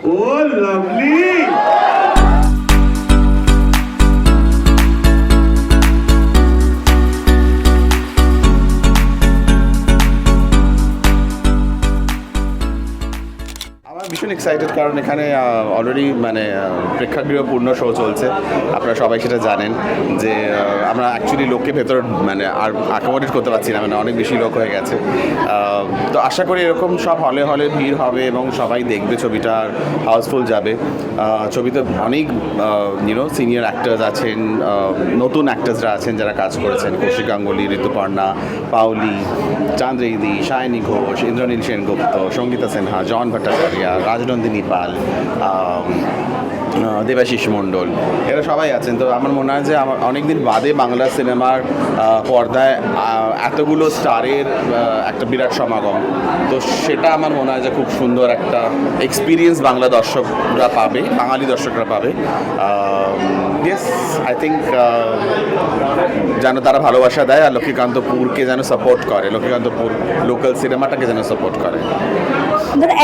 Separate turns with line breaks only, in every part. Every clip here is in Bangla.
Oh, lovely! ভীষণ এক্সাইটেড, কারণ এখানে অলরেডি মানে প্রেক্ষাগৃহ পূর্ণ শো চলছে। আপনারা সবাই সেটা জানেন যে আমরা অ্যাকচুয়ালি লোককে ভেতর মানে আর অ্যাকোমোডেট করতে পারছি না, মানে অনেক বেশি লোক হয়ে গেছে। তো আশা করি এরকম সব হলে হলে ভিড় হবে এবং সবাই দেখবে ছবিটা, হাউসফুল যাবে। ছবিতে অনেক সিনিয়র অ্যাক্টার্স আছেন, নতুন অ্যাক্টার্সরা আছেন যারা কাজ করেছেন, কৌশিক গাঙ্গুলি, ঋতুপর্ণা, পাউলি, চান্দ্রেদি, সায়নী ঘোষ, ইন্দ্রনীল সেনগুপ্ত, সঙ্গীতা সিনহা, জন ভট্টাচার্য, রাজনন্দিনী পাল, দেবাশিস মণ্ডল, এরা সবাই আছেন। তো আমার মনে হয় যে আমার অনেকদিন বাদে বাংলা সিনেমার পর্দায় এতগুলো স্টারের একটা বিরাট সমাগম। তো সেটা আমার মনে হয় যে খুব সুন্দর একটা এক্সপিরিয়েন্স বাংলা দর্শকরা পাবে, বাঙালি দর্শকরা পাবে। ইয়েস, আই থিঙ্ক যেন তারা ভালোবাসা দেয় আর লক্ষ্মীকান্তপুরকে যেন সাপোর্ট করে, লক্ষ্মীকান্তপুর লোকাল সিনেমাটাকে যেন সাপোর্ট করে।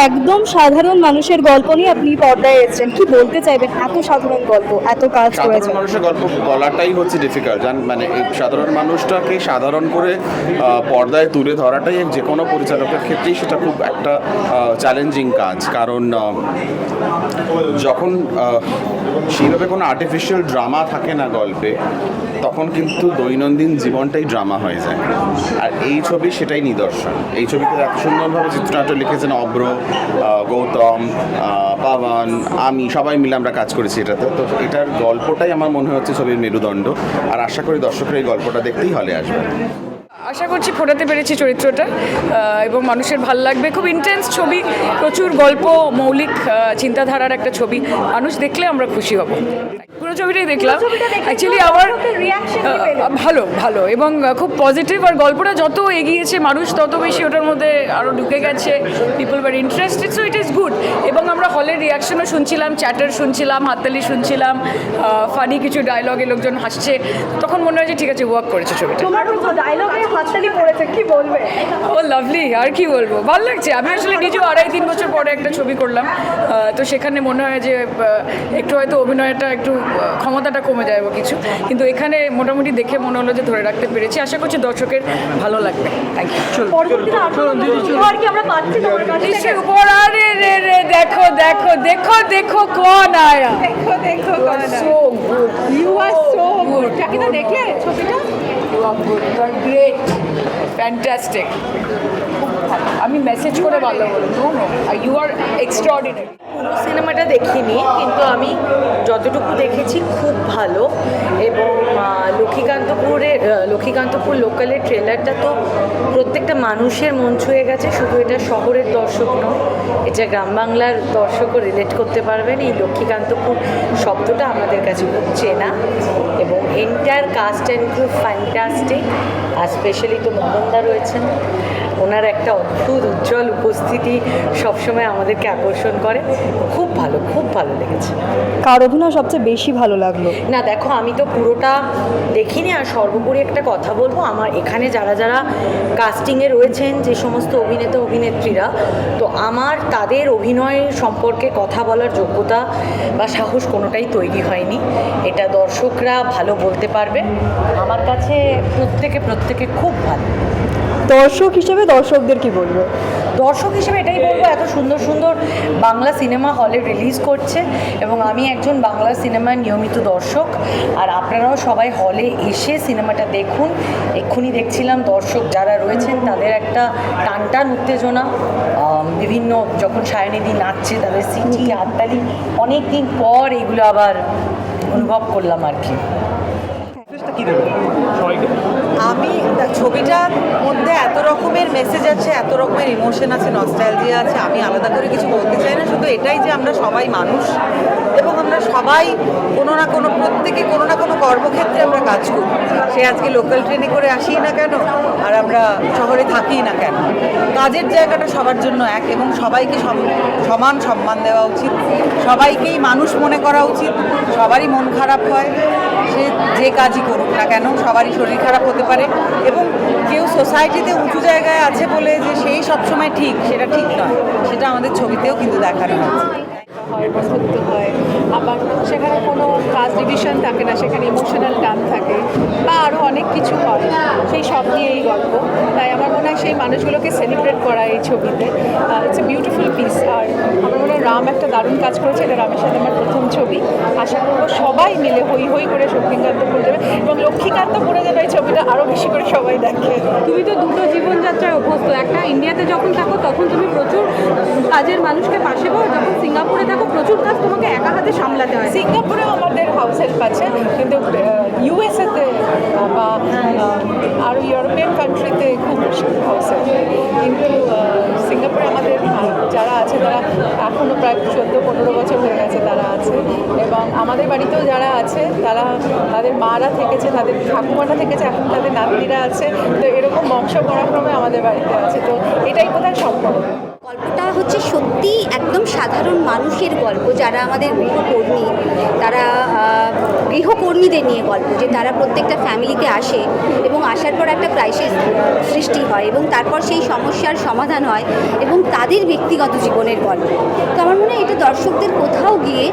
একদম সাধারণ মানুষের গল্প নিয়ে আপনি পর্দায় এসেছেন, কি বলতে চাইবেন? এত সাধারণ গল্প, এত কাজ করেছেন।
সাধারণ মানুষের গল্প বলাটাই হচ্ছে ডিফিকাল্ট, মানে এই সাধারণ মানুষটাকে সাধারণ করে পর্দায় তুলে ধরাটাই যে কোনো পরিচালকের ক্ষেত্রেই সেটা খুব একটা চ্যালেঞ্জিং কাজ। কারণ যখন সেইভাবে কোনো আর্টিফিশিয়াল ড্রামা থাকে না গল্পে, তখন কিন্তু দৈনন্দিন জীবনটাই ড্রামা হয়ে যায়। আর এই ছবি সেটাই নিদর্শন। এই ছবিতে এত সুন্দরভাবে চিত্রনাট্য লিখেছেন অব্র, গৌতম, পাবন, আমি সবাই মিলে আমরা কাজ করেছি এটাতে। তো এটার গল্পটাই আমার মনে হচ্ছে ছবির মেরুদণ্ড। আর আশা করি দর্শকরা এই গল্পটা দেখতেই হলে আসবে।
আশা করছি ফোটাতে পেরেছি চরিত্রটা এবং মানুষের ভাল লাগবে। খুব ইন্টেন্স ছবি, প্রচুর গল্প, মৌলিক চিন্তাধারার একটা ছবি। মানুষ দেখলে আমরা খুশি হব। পুরো ছবিটাই দেখলাম, অ্যাকচুয়ালি আমার ভালো ভালো এবং খুব পজিটিভ। আর গল্পটা যত এগিয়েছে মানুষ তত বেশি ওটার মধ্যে আরও ঢুকে গেছে, people were interested, so it is good. এবং আমরা হলের রিয়াকশনও শুনছিলাম, চ্যাটার শুনছিলাম, হাততালি শুনছিলাম, ফানি কিছু ডায়লগে লোকজন হাসছে, তখন মনে হয় যে ঠিক আছে, ওয়ার্ক করেছে ছবিটা। ও লাভলি, আর কি বলবো, ভালো লাগছে। আমি আসলে নিজেও 2.5-3 বছর পরে একটা ছবি করলাম, তো সেখানে মনে হয় যে একটু হয়তো অভিনয়টা একটু ক্ষমতাটা কমে যায় বা কিছু, কিন্তু এখানে মোটামুটি দেখে মনে হলো যে ধরে রাখতে পেরেছি। আশা করছি দর্শকের ভালো লাগবে। Thank you. উপর আরে রে রে দেখো দেখো দেখো দেখো কোন আয়া, দেখো দেখো so good, you are so good. দেখলে ছবিটা? You are good, you are great, fantastic. আমি মেসেজ করে ভালো বলবো, no no, you are extraordinary.
পুরো সিনেমাটা দেখিনি, কিন্তু আমি যতটুকু দেখেছি খুব ভালো। এবং লক্ষ্মীকান্তপুর লোকালের ট্রেলারটা তো প্রত্যেকটা মানুষের মন ছুঁয়ে গেছে। শুধু এটা শহরের দর্শক নয়, এটা গ্রাম বাংলার দর্শকও রিলেট করতে পারবেন। এই লক্ষ্মীকান্তপুর শব্দটা আমাদের কাছে খুব চেনা এবং entire cast and crew fantastic. আর স্পেশালি তো মদনদা রয়েছেন, ওনার একটা অদ্ভুত উজ্জ্বল উপস্থিতি সবসময় আমাদেরকে আকর্ষণ করে। খুব ভালো, খুব ভালো লেগেছে।
কার অভিনয় সবচেয়ে বেশি ভালো লাগলো?
না দেখো, আমি তো পুরোটা দেখিনি। আর সর্বোপরি একটা কথা বলবো, আমার এখানে যারা যারা কাস্টিংয়ে রয়েছেন, যে সমস্ত অভিনেতা অভিনেত্রীরা, তো আমার তাদের অভিনয় সম্পর্কে কথা বলার যোগ্যতা বা সাহস কোনোটাই তৈরি হয়নি। এটা দর্শকরা ভালো বলতে পারবে। আমার কাছে প্রত্যেকে খুব ভালো।
দর্শক হিসেবে দর্শকদের কি বলবো?
দর্শক হিসেবে এটাই বলবো, এত সুন্দর সুন্দর বাংলা সিনেমা হলে রিলিজ করছে এবং আমি একজন বাংলা সিনেমার নিয়মিত দর্শক। আর আপনারাও সবাই হলে এসে সিনেমাটা দেখুন। এক্ষুনি দেখছিলাম দর্শক যারা রয়েছেন তাদের একটা টানটান উত্তেজনা, বিভিন্ন যখন সায়নিধি নাচছে তাদের সিটি হাততালি, অনেক দিন পর এগুলো আবার অনুভব করলাম আর কি।
আমি ছবিটার মধ্যে এত রকমের মেসেজ আছে, এত রকমের ইমোশন আছে, নস্টালজিয়া আছে। আমি আলাদা করে কিছু বলতে চাই না, শুধু এটাই যে আমরা সবাই মানুষ এবং আমরা সবাই প্রত্যেকে কোনো না কোনো কর্মক্ষেত্রে আমরা কাজ করি। সে আজকে লোকাল ট্রেনে করে আসি না কেন, আর আমরা শহরে থাকি না কেন, কাজের জায়গাটা সবার জন্য এক এবং সবাইকে সমান সম্মান দেওয়া উচিত। সবাইকেই মানুষ মনে করা উচিত। সবারই মন খারাপ হয়, সে যে কাজই করুক না কেন, সবারই শরীর খারাপ হতে পারে এবং কেউ সোসাইটিতে উঁচু জায়গায় আছে বলে যে সেই সবসময় ঠিক, সেটা ঠিক নয়। সেটা আমাদের ছবিতেও কিন্তু দেখানো হচ্ছে।
হয়, বন্ধুত্ব হয়, আবার সেখানে কোনো কাজ ডিভিশন থাকে না, সেখানে ইমোশনাল টান থাকে বা আরও অনেক কিছু হয়, সেই সব নিয়ে এই গল্প। তাই আমার মনে হয় সেই মানুষগুলোকে সেলিব্রেট করা এই ছবিতে ইটস এ বিউটিফুল পিস। আর আমার মনে হয় রাম একটা দারুণ কাজ করেছে, এটা রামের সাথে আমার প্রথম ছবি। আশা করবো সবাই মিলে হই হই করে শক্তিকান্ত পড়ে যাবে এবং লক্ষ্মীকান্ত পড়ে যাবে এই ছবিটা আরও বেশি করে সবাই দেখে।
তুমি তো দুটো জীবনযাত্রায় অভ্যস্ত, একটা ইন্ডিয়াতে যখন থাকো তখন তুমি প্রচুর কাজের মানুষকে পাশে পাও, যখন সিঙ্গাপুরে থাকো প্রচুর কাজ তোমাকে একা হাতে সামলাতে হয়।
সিঙ্গাপুরেও আমাদের হাউস হেল্প আছে, কিন্তু ইউএসএতে বা আরও ইউরোপিয়ান কান্ট্রিতে খুব হাউস হেল্প, কিন্তু সিঙ্গাপুরে আমাদের যারা আছে তারা এখনও প্রায় 14-15 বছর হয়ে গেছে তারা আছে, এবং আমাদের বাড়িতেও যারা আছে তারা তাদের মারা থেকেছে, তাদের ঠাকুমারা থেকেছে, এখন তাদের নাতনিরা আছে, তো এরকম বংশ পরাক্রমে আমাদের বাড়িতে আছে। তো এটাই বোধহয় সম্পর্ক।
গল্পটা হচ্ছে সত্যি একদম সাধারণ মানুষের গল্প, যারা আমাদের গৃহকর্মী, তারা গৃহকর্মীদের নিয়ে গল্প, যে তারা প্রত্যেকটা ফ্যামিলিতে আসে এবং আসার পর একটা ক্রাইসিস সৃষ্টি হয় এবং তারপর সেই সমস্যার সমাধান হয় এবং তাদের ব্যক্তিগত জীবনের গল্প। তো আমার মনে হয় এটা দর্শকদের কোথাও গিয়ে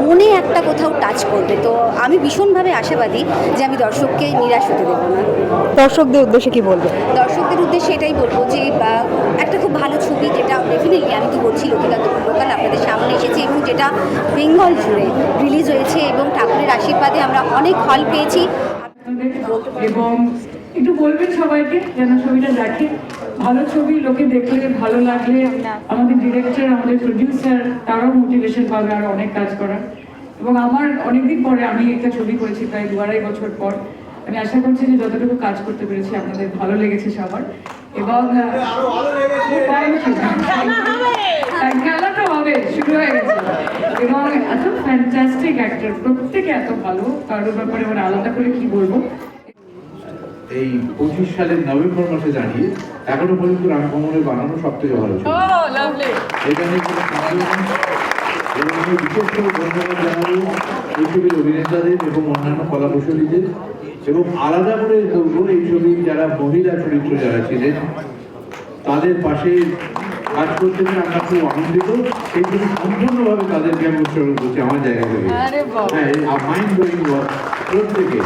মনে একটা কোথাও টাচ করবে। তো আমি ভীষণভাবে আশাবাদী যে আমি দর্শককে নিরাশ হতে দেবো না।
দর্শকদের উদ্দেশ্যে কি বলবে?
দর্শকদের উদ্দেশ্যে এটাই বলবো যে একটা খুব ভালো ছবি, যেটা ডেফিনেটলি আমি তো বলছি লক্ষ্মীকান্ত লোকাল আপনাদের সামনে এসেছে এবং যেটা বেঙ্গল জুড়ে রিলিজ হয়েছে এবং ঠাকুরের আশীর্বাদে আমরা অনেক হল পেয়েছি।
এবং একটু বলবেন সবাইকে যেন ছবিটা দেখে। ভালো ছবি লোকে দেখলে ভালো লাগলে আমাদের ডিরেক্টর, আমাদের প্রডিউসার, তারাও মোটিভেশন পাবে আর অনেক কাজ করার। এবং আমার অনেকদিন পরে আমি একটা ছবি করেছি, প্রায় 2-2.5 বছর পর। আমি আশা করছি যে যতটুকু কাজ করতে পেরেছি আপনাদের ভালো লেগেছে সবার। এবং খেলা তো হবে, শুরু হয়ে গেছে। এবং এত ফ্যান্টাস্টিক অ্যাক্টর, প্রত্যেকে এত ভালো, কারোর ব্যাপারে মানে আলাদা করে কি বলবো।
এই 25 সালের নভেম্বর মাসে দাঁড়িয়ে এখনো পর্যন্ত রামকমলের বানানো সব থেকে ভালো ছিল। এটা নিয়ে কোনো সন্দেহ নেই। এবং আমি বিশেষ করে ধন্যবাদ জানাবো এই ছবির অভিনেতাদের এবং অন্যান্য কলাকুশলীদের, এবং আলাদা করে বলবো এই ছবির যারা মহিলা চরিত্র যারা ছিলেন তাদের পাশে কাজ করতে পেরে আমরা খুব আনন্দিত। এই জন্য সম্পূর্ণভাবে তাদেরকে আমি উৎসর্গ করছি আমার জায়গা থেকে। হ্যাঁ, মাইন্ড ব্লোয়িং ওয়ার্ক প্রত্যেকে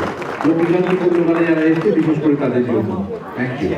লক্ষ্মীকান্ত পরিবারে যারা এসছে, বিশেষ করে তাদের জন্য থ্যাংক ইউ।